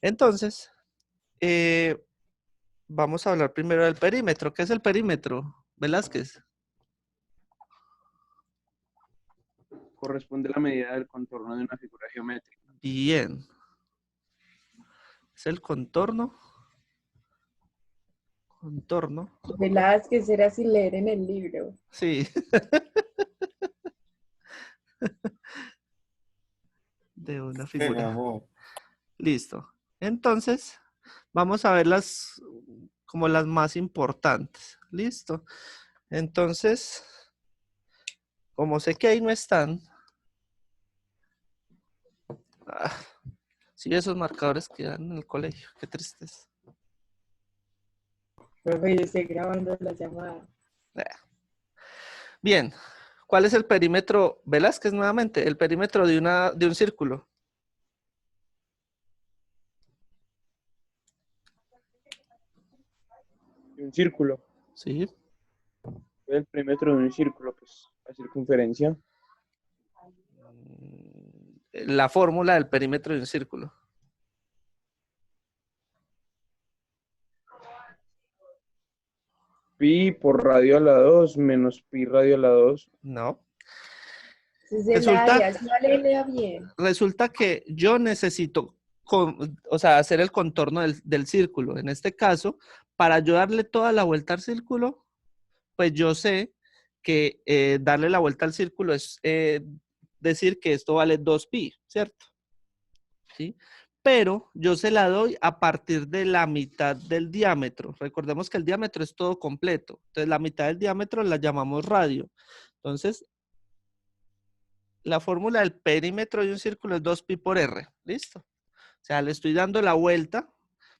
Entonces, vamos a hablar primero del perímetro. ¿Qué es el perímetro, Velázquez? Corresponde a la medida del contorno de una figura geométrica. Bien. Es el contorno. Contorno. Velázquez era sin leer en el libro. Sí. De una figura. Listo. Entonces, vamos a ver como las más importantes. Listo. Entonces, como sé que ahí no están, sí, esos marcadores quedan en el colegio. Qué tristeza. Profe, yo estoy grabando la llamada. Bien. ¿Cuál es el perímetro, Velázquez, nuevamente? El perímetro de un círculo. Un círculo. Sí. El perímetro de un círculo, pues la circunferencia. La fórmula del perímetro de un círculo. Pi por radio a la 2 menos pi radio a la 2. No. Ese es el Resulta, área, si no le lea bien. resulta que yo necesito, hacer el contorno del círculo. En este caso, para yo darle toda la vuelta al círculo, pues yo sé que darle la vuelta al círculo es decir que esto vale 2pi, ¿cierto? ¿Sí? Pero yo se la doy a partir de la mitad del diámetro. Recordemos que el diámetro es todo completo. Entonces, la mitad del diámetro la llamamos radio. Entonces, la fórmula del perímetro de un círculo es 2pi por r. ¿Listo? O sea, le estoy dando la vuelta.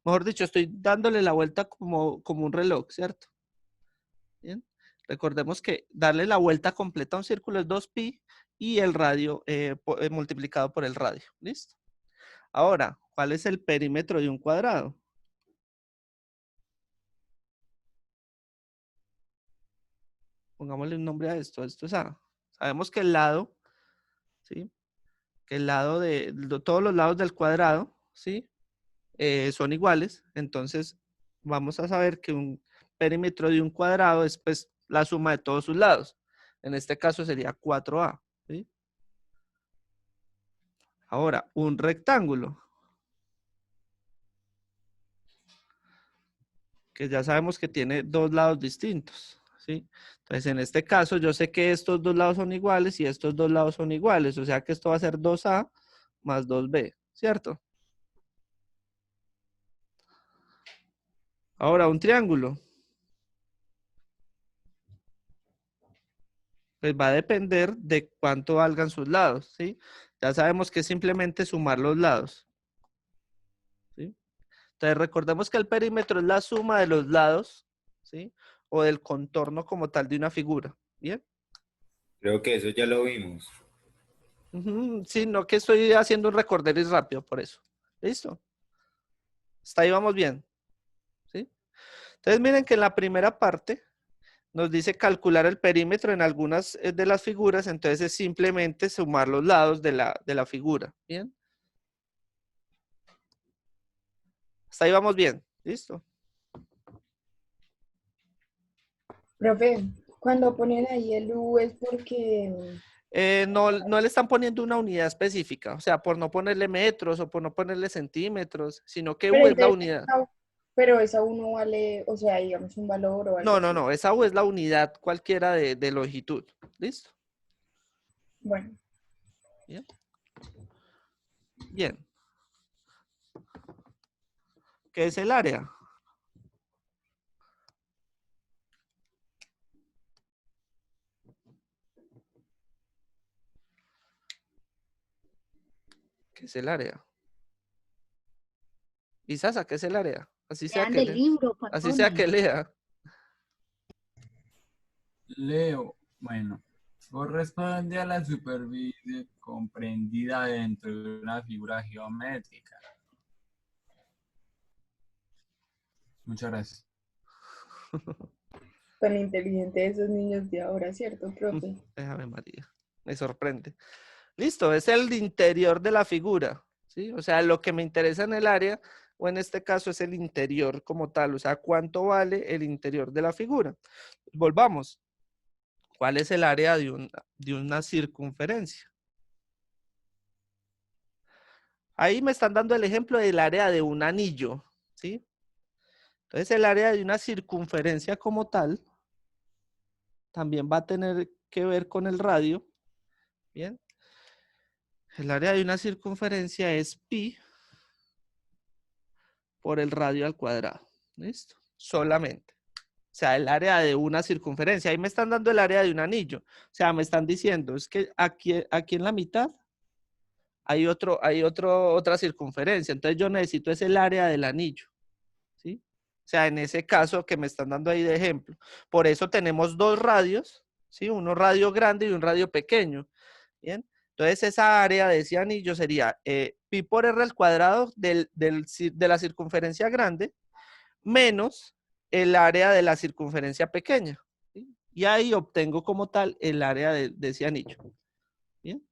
Mejor dicho, estoy dándole la vuelta como un reloj, ¿cierto? Bien. Recordemos que darle la vuelta completa a un círculo es 2pi y el radio multiplicado por el radio. ¿Listo? Ahora, ¿cuál es el perímetro de un cuadrado? Pongámosle un nombre a esto. Esto es A. Sabemos que el lado, ¿sí? Que el lado todos los lados del cuadrado, ¿sí? Son iguales. Entonces, vamos a saber que un perímetro de un cuadrado es pues la suma de todos sus lados. En este caso sería 4A, ¿sí? Ahora, un rectángulo. Que ya sabemos que tiene dos lados distintos, ¿sí? Entonces, en este caso, yo sé que estos dos lados son iguales y estos dos lados son iguales, o sea que esto va a ser 2A más 2B, ¿cierto? Ahora, un triángulo. Pues va a depender de cuánto valgan sus lados, ¿sí? Ya sabemos que es simplemente sumar los lados, ¿sí? Entonces, recordemos que el perímetro es la suma de los lados, ¿sí? O del contorno como tal de una figura, ¿bien? Creo que eso ya lo vimos. Sí, no que estoy haciendo un recorderis rápido por eso. ¿Listo? Hasta ahí vamos bien. ¿Sí? Entonces miren que en la primera parte nos dice calcular el perímetro en algunas de las figuras, entonces es simplemente sumar los lados de la figura. ¿Bien? Hasta ahí vamos bien. ¿Listo? Profe, cuando ponen ahí el U es porque... No le están poniendo una unidad específica, o sea, por no ponerle metros o por no ponerle centímetros, sino que Pero, U es la entonces, unidad. pero esa U no vale, o sea, digamos un valor o algo así. No, esa U es la unidad cualquiera de longitud. ¿Listo? Bueno, Bien. Bien. ¿Qué es el área? ¿Qué es el área? Isasa, ¿qué es el área? Así sea Lean que del lea. libro, Así sea que patrona. lea. Leo, bueno, corresponde a la superficie comprendida dentro de una figura geométrica. Muchas gracias. tan inteligente esos niños de ahora, ¿cierto, profe? Déjame, María. Me sorprende. Listo, es el interior de la figura. ¿sí? O sea, lo que me interesa en el área, o en este caso es el interior como tal, o sea, cuánto vale el interior de la figura. Volvamos. ¿Cuál es el área de una circunferencia? Ahí me están dando el ejemplo del área de un anillo, ¿sí? Entonces el área de una circunferencia como tal también va a tener que ver con el radio, ¿bien? El área de una circunferencia es pi por el radio al cuadrado, ¿listo? Solamente. O sea, el área de una circunferencia. Ahí me están dando el área de un anillo. O sea, me están diciendo, es que aquí en la mitad hay otra circunferencia. Entonces yo necesito es el área del anillo, ¿sí? O sea, en ese caso que me están dando ahí de ejemplo. Por eso tenemos dos radios, ¿sí? Uno radio grande y un radio pequeño, ¿bien? Entonces esa área de ese anillo sería pi por r al cuadrado de la circunferencia grande menos el área de la circunferencia pequeña, ¿sí? Y ahí obtengo como tal el área de ese anillo, ¿bien?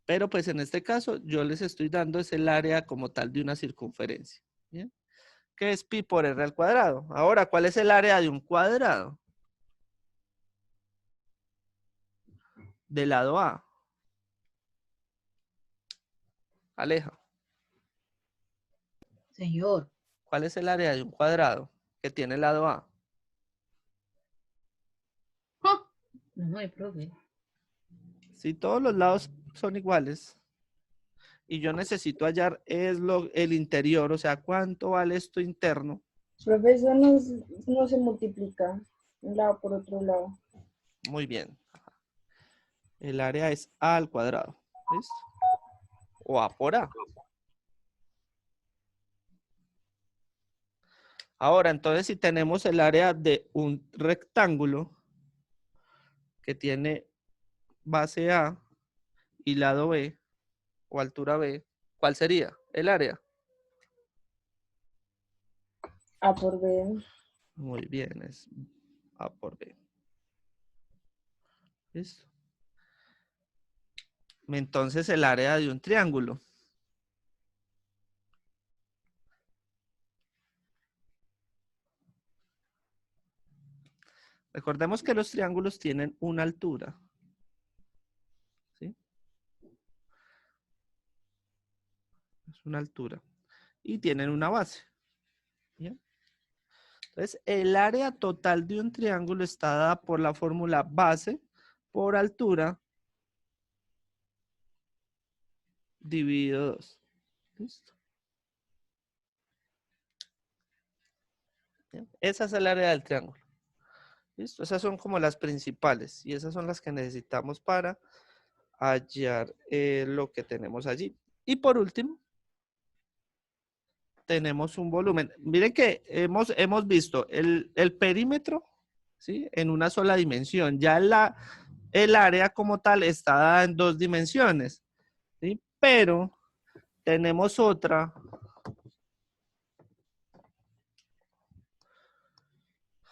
Pero pues en este caso yo les estoy dando es el área como tal de una circunferencia, ¿bien? Que es pi por r al cuadrado. Ahora, ¿cuál es el área de un cuadrado? Del lado A. Aleja. Señor, ¿Cuál es el área de un cuadrado que tiene el lado A? no hay profe. Si todos los lados son iguales y yo necesito hallar el interior, o sea, ¿cuánto vale esto interno? Profe, eso no se multiplica un lado por otro lado. Muy bien. El área es A al cuadrado. ¿Listo? O A por A. Ahora, entonces, si tenemos el área de un rectángulo que tiene base A y lado B o altura B, ¿cuál sería el área? A por B. Muy bien, es A por B. ¿Listo? Entonces, el área de un triángulo. Recordemos que los triángulos tienen una altura. ¿Sí? Es una altura. Y tienen una base. ¿Bien? Entonces, el área total de un triángulo está dada por la fórmula base por altura dividido 2. ¿Listo? ¿Bien? Esa es el área del triángulo. ¿Listo? Esas son como las principales y esas son las que necesitamos para hallar lo que tenemos allí. Y por último, tenemos un volumen. Miren que hemos visto el perímetro, ¿sí? En una sola dimensión. Ya el área como tal está dada en dos dimensiones, ¿sí? Pero tenemos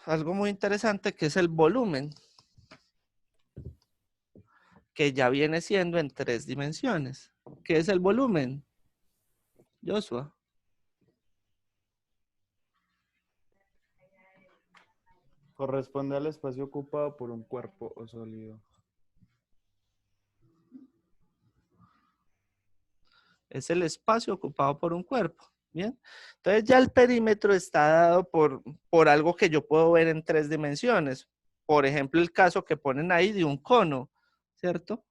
algo muy interesante que es el volumen, que ya viene siendo en tres dimensiones. ¿Qué es el volumen? Joshua. Corresponde al espacio ocupado por un cuerpo o sólido. Es el espacio ocupado por un cuerpo. Bien. Entonces ya el perímetro está dado por algo que yo puedo ver en tres dimensiones. Por ejemplo, el caso que ponen ahí de un cono, ¿cierto?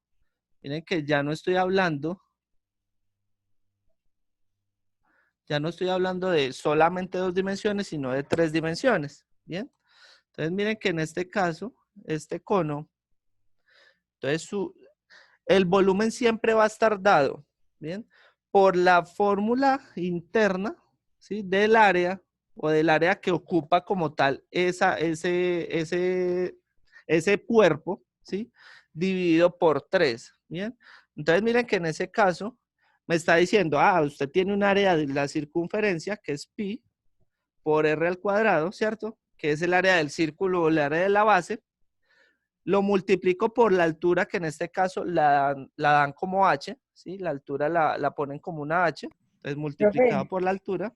Miren que ya no estoy hablando de solamente dos dimensiones, sino de tres dimensiones. Bien. Entonces miren que en este caso, este cono, entonces el volumen siempre va a estar dado, ¿bien? Por la fórmula interna, ¿sí? Del área o del área que ocupa como tal ese cuerpo, ¿sí? Dividido por 3, ¿bien? Entonces miren que en ese caso me está diciendo, usted tiene un área de la circunferencia que es pi por r al cuadrado, ¿cierto? Que es el área del círculo o el área de la base, lo multiplico por la altura, que en este caso la dan como h, ¿sí? La altura la ponen como una h, entonces multiplicado Profe, por la altura.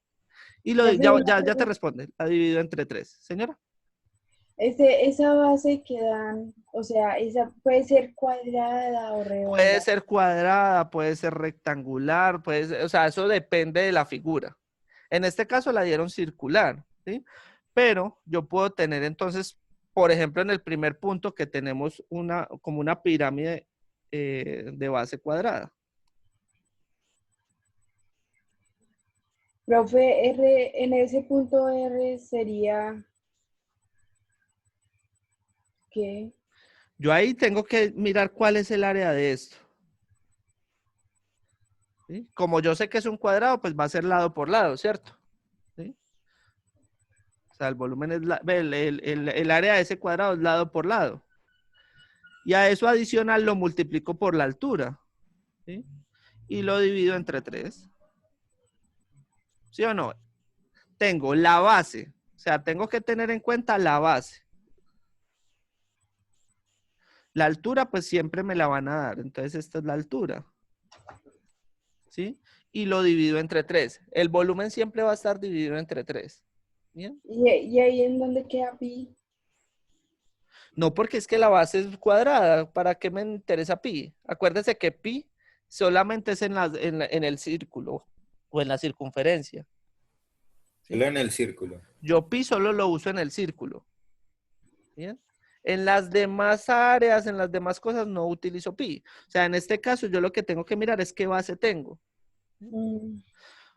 Y lo, profe, ya, una ya te pregunta. responde, la divido entre 3. Señora, Esa base que dan, o sea, esa puede ser cuadrada o puede redonda. ser cuadrada, puede ser rectangular, puede ser, o sea, eso depende de la figura. En este caso la dieron circular, ¿sí? Pero yo puedo tener entonces, por ejemplo, en el primer punto que tenemos como una pirámide de base cuadrada. Profe, en ese punto R sería que, Yo ahí tengo que mirar cuál es el área de esto, ¿sí? Como yo sé que es un cuadrado, pues va a ser lado por lado, ¿cierto? ¿Sí? O sea, el volumen es, el área de ese cuadrado es lado por lado. Y a eso adicional lo multiplico por la altura, ¿sí? Y lo divido entre 3. ¿Sí o no? Tengo la base, o sea, tengo que tener en cuenta la base. La altura, pues siempre me la van a dar, entonces esta es la altura, ¿sí? Y lo divido entre 3. El volumen siempre va a estar dividido entre 3. ¿Bien? y ahí en donde queda pi. No, porque es que la base es cuadrada. ¿Para qué me interesa pi? Acuérdese que pi solamente es en el círculo o en la circunferencia. ¿Sí? Solo en el círculo. Yo pi solo lo uso en el círculo. ¿Bien? En las demás áreas, en las demás cosas, no utilizo pi. O sea, en este caso, yo lo que tengo que mirar es qué base tengo. Mm,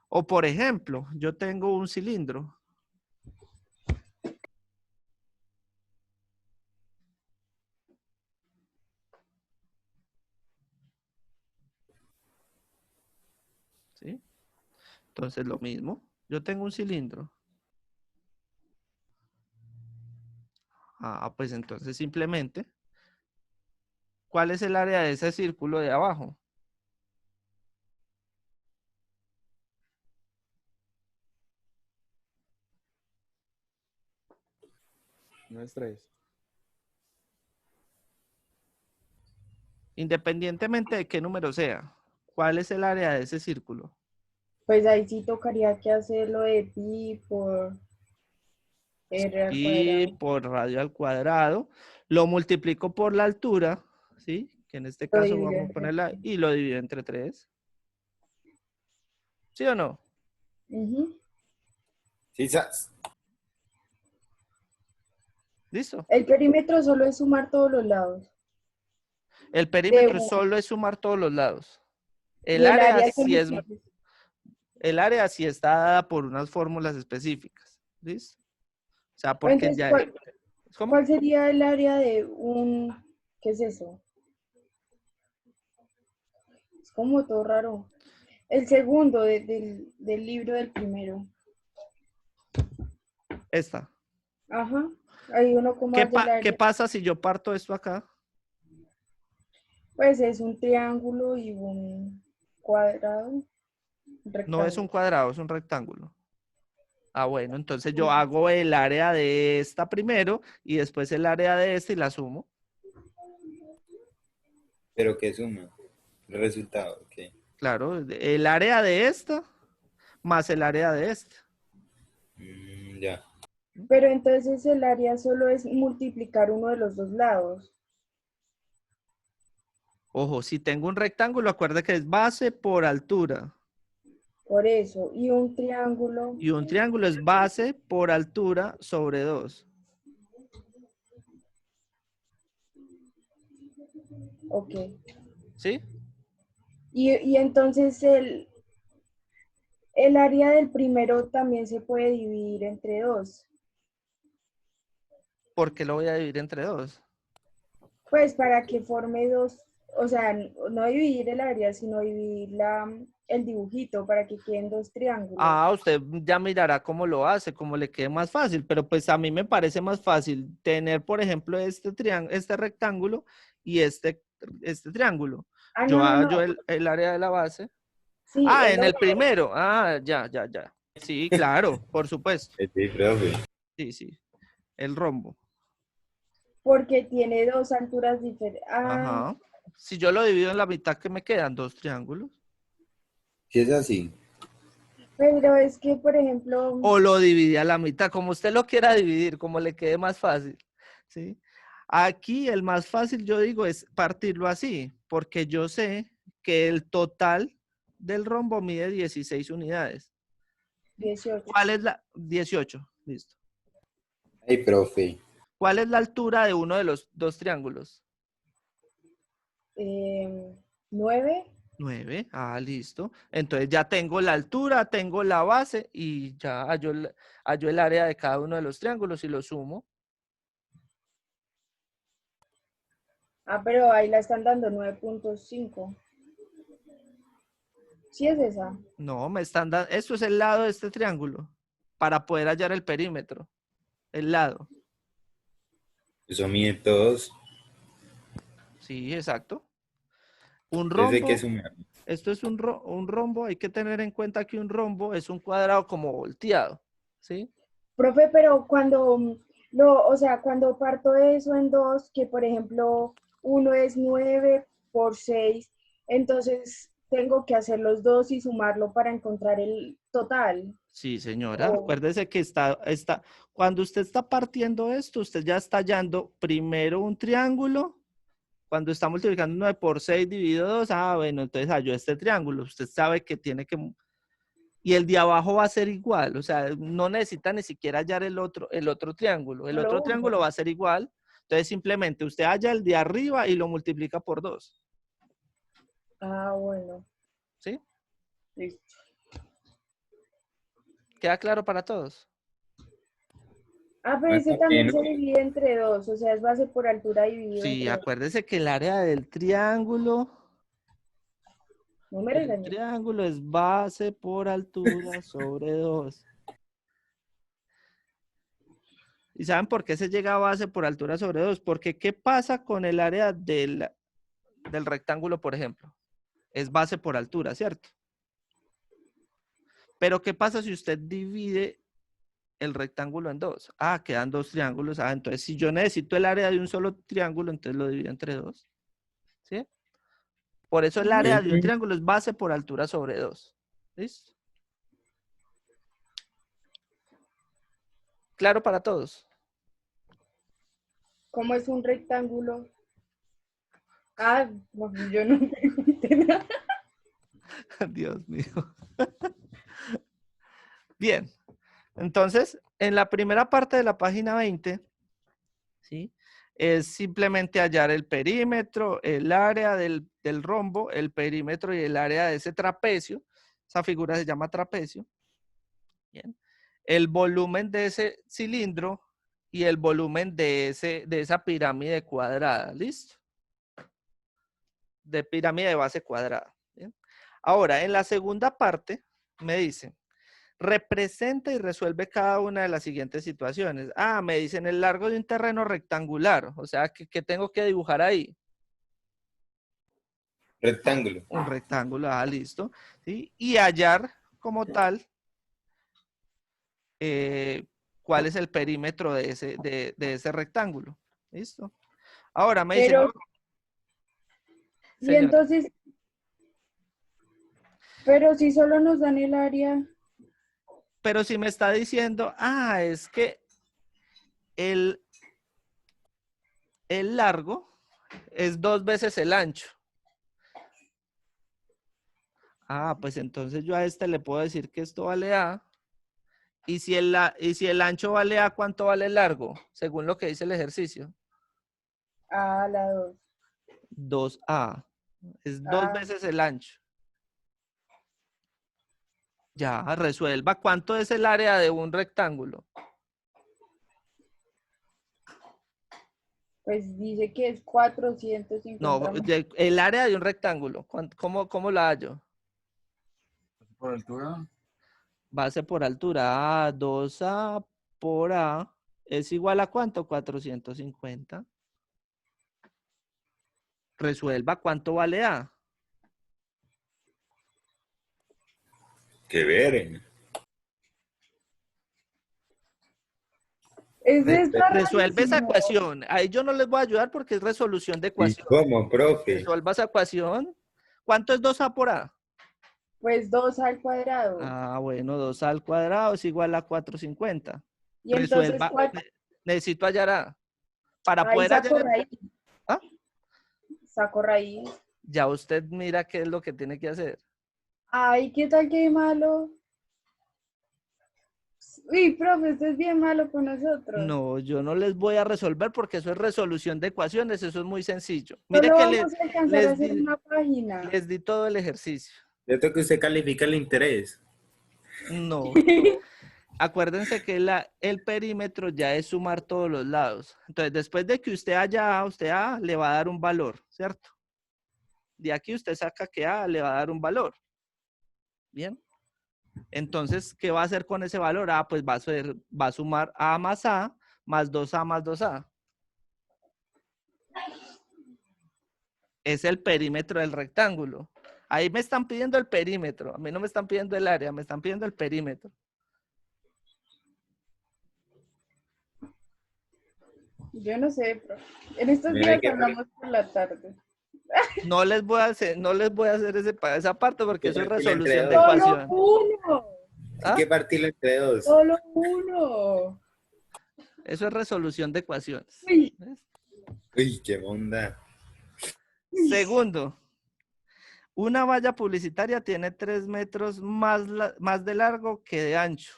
O, por ejemplo, yo tengo un cilindro. ¿Sí? Entonces, lo mismo. Yo tengo un cilindro. Ah, pues entonces simplemente, ¿cuál es el área de ese círculo de abajo? No es 3. Independientemente de qué número sea, ¿cuál es el área de ese círculo? Pues ahí sí tocaría que hacerlo de pi por R al Pi cuadrado. por radio al cuadrado, lo multiplico por la altura, ¿sí? Que en este Lo caso divido vamos a entre ponerla pi. y lo divido entre 3. ¿Sí o no? Ujú. Quizás. ¿Listo? El perímetro solo es sumar todos los lados El de perímetro uno. solo es sumar todos los lados. Y el área son iguales. El área sí está dada por unas fórmulas específicas. ¿Listo? O sea, porque Entonces, ya, ¿cómo? ¿cuál sería el área de un, qué es eso? Es como todo raro. El segundo del libro del primero. Esta. Ajá. Ahí uno como haya el ¿Qué área. pasa si yo parto esto acá? Pues es un triángulo y un cuadrado, un No es un rectángulo. cuadrado, es un rectángulo. Ah, bueno, entonces yo hago el área de esta primero y después el área de esta y la sumo. Pero ¿qué suma? El resultado, ok. Claro, el área de esta más el área de esta. Ya. Pero entonces el área solo es multiplicar uno de los dos lados. Ojo, si tengo un rectángulo, acuérdate que es base por altura. Por eso. Y un triángulo. Y un triángulo es base por altura sobre 2. Ok. ¿Sí? Y entonces el área del primero también se puede dividir entre dos. ¿Por qué lo voy a dividir entre 2? Pues para que forme dos, o sea, no dividir el área, sino dividir el dibujito para que queden dos triángulos. Ah, usted ya mirará cómo lo hace, cómo le quede más fácil, pero pues a mí me parece más fácil tener, por ejemplo, este rectángulo y este triángulo. Ah, Yo no, no, hallo no. el área de la base. Sí, Ah, el en el otro. primero. Ah, ya. Sí, claro, por supuesto. Sí, profe. Sí. El rombo. porque tiene dos alturas diferentes. Ah, Ajá. Si yo lo divido en la mitad, ¿qué me quedan? Dos triángulos. Si es así, pero es que, por ejemplo, O lo dividí a la mitad, como usted lo quiera dividir, como le quede más fácil. ¿Sí? Aquí el más fácil, yo digo, es partirlo así, porque yo sé que el total del rombo mide 16 unidades. 18. ¿Cuál es la 18? Listo. ay, profe, ¿Cuál es la altura de uno de los dos triángulos? 9. 9. Ah, listo. Entonces ya tengo la altura, tengo la base y ya hallo el área de cada uno de los triángulos y lo sumo. Ah, pero ahí la están dando 9.5. Sí es esa. No, me están dando, esto es el lado de este triángulo para poder hallar el perímetro. El lado. eso mide todos. Sí, exacto. Un Entonces hay que rombo, sumar. esto es un rombo, hay que tener en cuenta que un rombo es un cuadrado como volteado, ¿sí? Profe, pero cuando o sea, cuando parto eso en dos, que por ejemplo uno es 9 por 6, entonces tengo que hacer los dos y sumarlo para encontrar el total. Sí, señora. O, Acuérdese que cuando usted está partiendo esto, usted ya está hallando primero un triángulo. Cuando está multiplicando 9 por 6 dividido 2, bueno, entonces halló este triángulo. Usted sabe que tiene que... Y el de abajo va a ser igual, o sea, no necesita ni siquiera hallar el otro triángulo. El solo otro uno. triángulo va a ser igual. Entonces simplemente usted halla el de arriba y lo multiplica por 2. Ah, bueno, ¿Sí? listo. ¿Queda claro para todos? Ah, pero Más ese o también menos. se divide entre dos, o sea, es base por altura dividido Sí, entre dos. acuérdese que el área del triángulo, No me el regañes. triángulo es base por altura sobre 2. ¿Y saben por qué se llega a base por altura sobre 2? Porque ¿qué pasa con el área del rectángulo, por ejemplo? Es base por altura, ¿cierto? Pero ¿qué pasa si usted divide el rectángulo en dos? Quedan dos triángulos. Entonces si yo necesito el área de un solo triángulo, entonces lo divido entre dos. ¿Sí? Por eso el área de un Ujú. triángulo es base por altura sobre 2. ¿Listo? Claro para todos. ¿Cómo es un rectángulo? Ah, no, yo no pregunté nada. Dios mío. Bien. Entonces, en la primera parte de la página 20, ¿sí? Es simplemente hallar el perímetro, el área del rombo, el perímetro y el área de ese trapecio. Esa figura se llama trapecio. Bien. El volumen de ese cilindro y el volumen de esa pirámide cuadrada. ¿Listo? De pirámide de base cuadrada. ¿Bien? Ahora, en la segunda parte, me dice, representa y resuelve cada una de las siguientes situaciones. Me dicen el largo de un terreno rectangular. O sea, ¿qué tengo que dibujar ahí? Rectángulo. Un rectángulo, listo. ¿Sí? Y hallar como tal cuál es el perímetro de ese rectángulo. ¿Listo? Ahora me dicen, Pero, y señora, entonces, pero si solo nos dan el área, pero si me está diciendo, es que el, el largo es 2 veces el ancho. Pues entonces yo a este le puedo decir que esto vale A. Y si el ancho vale A, ¿cuánto vale el largo? Según lo que dice el ejercicio. a la 2. 2A. Es 2 Ah, veces el ancho. Ya, resuelva. ¿Cuánto es el área de un rectángulo? pues dice que es 450 No, el área de un rectángulo. ¿Cómo la hallo? Por altura, Base por altura. 2A por A es igual a ¿cuánto? 450. Resuelva. ¿Cuánto vale A? Que ver. Ese está Resuelve esa rarísimo. ecuación. Ahí yo no les voy a ayudar porque es resolución de ¿Y ecuación. cómo, profe? Resuelva esa ecuación. ¿Cuánto es 2a por a? Pues 2 al cuadrado. Ah, bueno, 2a al cuadrado es igual a 450. Y entonces Resuelva. 4, Necesito hallar a. Para ahí poder hallar. saco raíz. ¿Ah? Saco raíz. Ya usted mira qué es lo que tiene que hacer. Ay, ¿qué tal que malo? Uy, profe, usted es bien malo con nosotros. No, yo no les voy a resolver porque eso es resolución de ecuaciones, eso es muy sencillo. Mire Solo que vamos a alcanzar a hacer una página. les di todo el ejercicio. Cierto que usted califica el interés. No. Acuérdense que el perímetro ya es sumar todos los lados. Entonces, después de que usted haya A, usted A le va a dar un valor, ¿cierto? De aquí usted saca que A le va a dar un valor. Bien. Entonces, ¿qué va a hacer con ese valor? Ah, pues va a sumar A más 2A más 2A. Es el perímetro del rectángulo. Ahí me están pidiendo el perímetro. A mí no me están pidiendo el área, me están pidiendo el perímetro. Yo no sé, profe. En estos Mira, días hablamos por la tarde. No les voy a hacer esa parte porque eso es Partirlo entre resolución de dos. Solo ecuación. uno. ¿Ah? Hay que partirlo entre dos. Solo uno. Eso es resolución de ecuaciones. Uy, ¿Ves? Uy, qué onda. Segundo, una valla publicitaria tiene 3 metros más de largo que de ancho.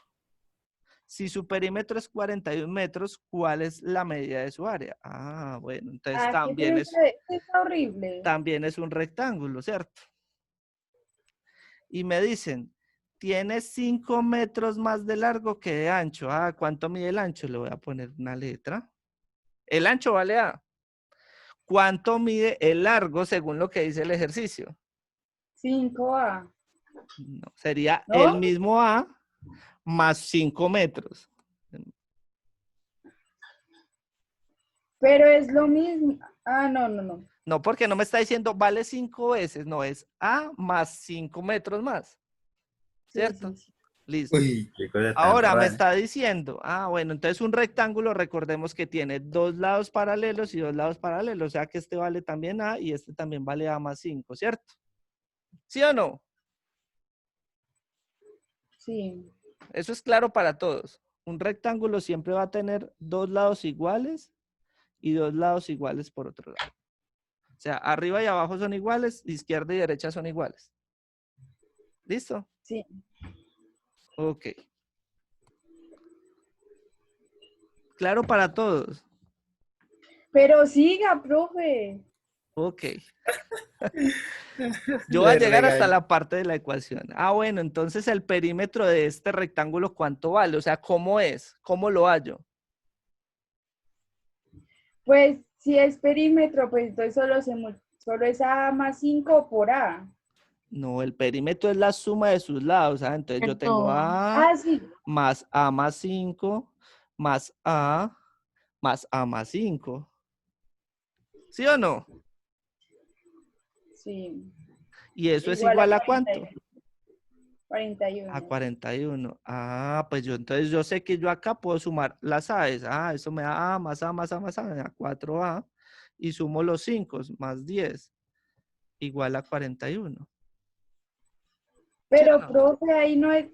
Si su perímetro es 41 metros, ¿cuál es la medida de su área? Ah, bueno, entonces ¿qué tiene usted? Está horrible. también es un rectángulo, ¿cierto? Y me dicen, tiene 5 metros más de largo que de ancho. Ah, ¿cuánto mide el ancho? Le voy a poner una letra. El ancho vale A. ¿Cuánto mide el largo según lo que dice el ejercicio? 5A. No, sería ¿No? el mismo A más 5 metros. Pero es lo mismo. Ah, no. No, porque no me está diciendo vale 5 veces, no, es A más 5 metros más. ¿Cierto? Sí. Listo. Uy, qué cosa tan Ahora me rara. está diciendo, bueno, entonces un rectángulo, recordemos que tiene 2 lados paralelos y 2 lados paralelos, o sea que este vale también A y este también vale A más 5, ¿cierto? ¿Sí o no? Sí. Eso es claro para todos. Un rectángulo siempre va a tener 2 lados iguales y 2 lados iguales por otro lado. O sea, arriba y abajo son iguales, izquierda y derecha son iguales. ¿Listo? Sí. Ok. Claro para todos. Pero siga, profe. Ok. Yo voy a llegar hasta la parte de la ecuación. Ah, bueno, entonces el perímetro de este rectángulo, ¿cuánto vale? O sea, ¿cómo es? ¿Cómo lo hallo? Pues si es perímetro, pues entonces solo es A más 5 por A. No, el perímetro es la suma de sus lados. Entonces yo tengo A Ah, sí. más A más 5 más A más 5. ¿Sí o no? Sí. ¿Y eso es Igual igual a cuánto? 41. A 41. Ah, pues entonces yo sé que yo acá puedo sumar las A's. Ah, eso me da A más A más A más A, me da 4A. Y sumo los 5 más 10 igual a 41. ¿Sí o Pero, no? profe, ahí no es,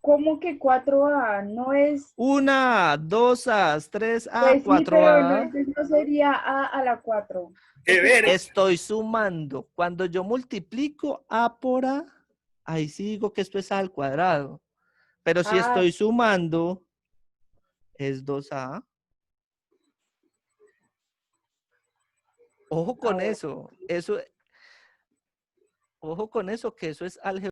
¿cómo que 4A? No es, 1, 2 A's, 3 A, pues sí, 4 pero no, A. entonces no sería A a la 4. ¡Qué ver! Estoy sumando. Cuando yo multiplico A por A, ahí sí digo que esto es A al cuadrado. Pero si Ah, estoy sumando, es 2A. Ojo con bueno. eso. Ojo con eso, que eso es álgebra.